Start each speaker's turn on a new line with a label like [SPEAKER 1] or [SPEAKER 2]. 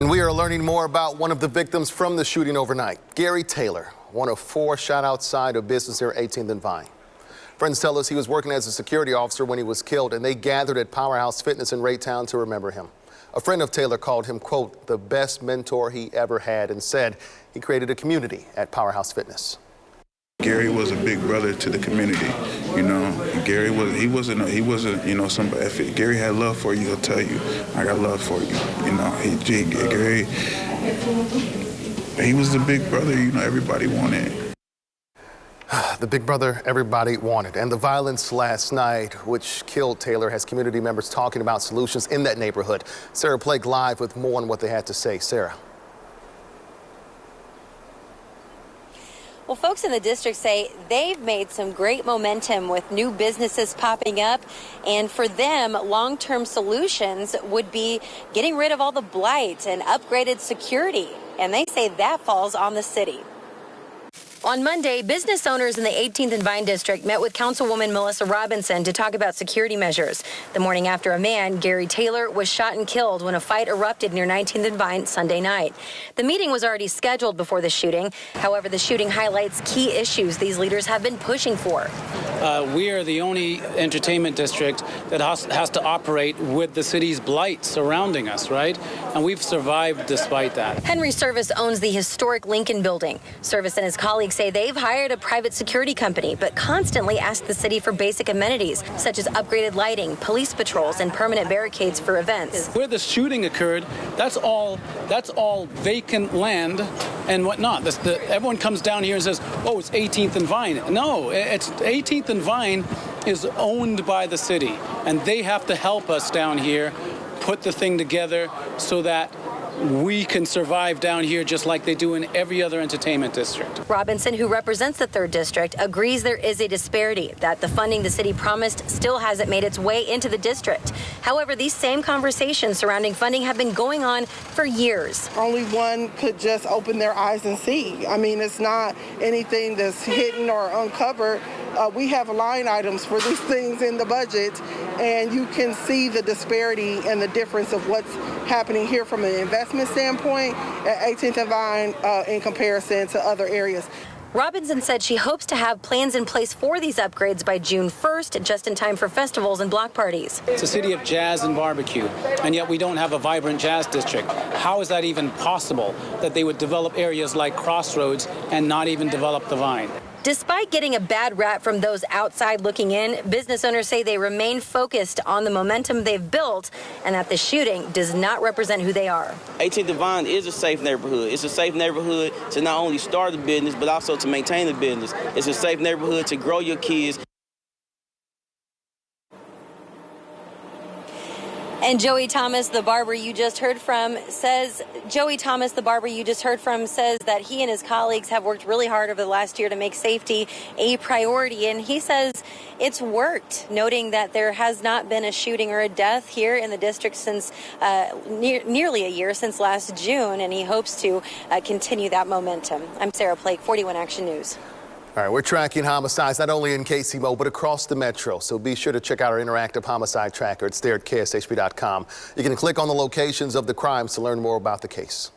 [SPEAKER 1] And we are learning more about one of the victims from the shooting overnight. Gary Taylor, one of four shot outside a business near 18th and Vine. Friends tell us he was working as a security officer when he was killed, and they gathered at Powerhouse Fitness in Raytown to remember him. A friend of Taylor called him, quote, the best mentor he ever had, and said he created a community at Powerhouse Fitness.
[SPEAKER 2] Gary was a big brother to the community, you know. Gary wasn't, you know, somebody. If Gary had love for you, he'll tell you, I got love for you. You know, Gary, he was the big brother, you know, everybody wanted.
[SPEAKER 1] The big brother everybody wanted. And the violence last night, which killed Taylor, has community members talking about solutions in that neighborhood. Sarah Blake live with more on what they had to say. Sarah.
[SPEAKER 3] Well, folks in the district say they've made some great momentum with new businesses popping up. And for them, long-term solutions would be getting rid of all the blight and upgraded security. And they say that falls on the city. On Monday, business owners in the 18th and Vine district met with Councilwoman Melissa Robinson to talk about security measures. The morning after a man, Gary Taylor, was shot and killed when a fight erupted near 19th and Vine Sunday night. The meeting was already scheduled before the shooting. However, the shooting highlights key issues these leaders have been pushing for.
[SPEAKER 4] We are the only entertainment district that has to operate with the city's blight surrounding us, right? And we've survived despite that.
[SPEAKER 3] Henry Service owns the historic Lincoln building. Service and his colleagues say they've hired a private security company, but constantly ask the city for basic amenities, such as upgraded lighting, police patrols, and permanent barricades for events.
[SPEAKER 4] Where the shooting occurred, that's all vacant land and whatnot. Everyone comes down here and says, oh, it's 18th and Vine. No, it's 18th and Vine is owned by the city, and they have to help us down here put the thing together so that we can survive down here just like they do in every other entertainment district.
[SPEAKER 3] Robinson, who represents the 3rd District, agrees there is a disparity, that the funding the city promised still hasn't made its way into the district. However, these same conversations surrounding funding have been going on for years.
[SPEAKER 5] Only one could just open their eyes and see. I mean, it's not anything that's hidden or uncovered. We have line items for these things in the budget, and you can see the disparity and the difference of what's happening here from an investment standpoint at 18th and Vine in comparison to other areas.
[SPEAKER 3] Robinson said she hopes to have plans in place for these upgrades by June 1st, just in time for festivals and block parties.
[SPEAKER 4] It's a city of jazz and barbecue, and yet we don't have a vibrant jazz district. How is that even possible that they would develop areas like Crossroads and not even develop the Vine?
[SPEAKER 3] Despite getting a bad rap from those outside looking in, business owners say they remain focused on the momentum they've built and that the shooting does not represent who they are.
[SPEAKER 6] 18th and Vine is a safe neighborhood. It's a safe neighborhood to not only start a business, but also to maintain the business. It's a safe neighborhood to grow your kids.
[SPEAKER 3] And Joey Thomas, the barber you just heard from, says that he and his colleagues have worked really hard over the last year to make safety a priority. And he says it's worked, noting that there has not been a shooting or a death here in the district since nearly a year, since last June. And he hopes to continue that momentum. I'm Sarah Blake, 41 Action News.
[SPEAKER 1] All right, we're tracking homicides not only in KCMO, but across the metro. So be sure to check out our interactive homicide tracker. It's there at KSHP.com. You can click on the locations of the crimes to learn more about the case.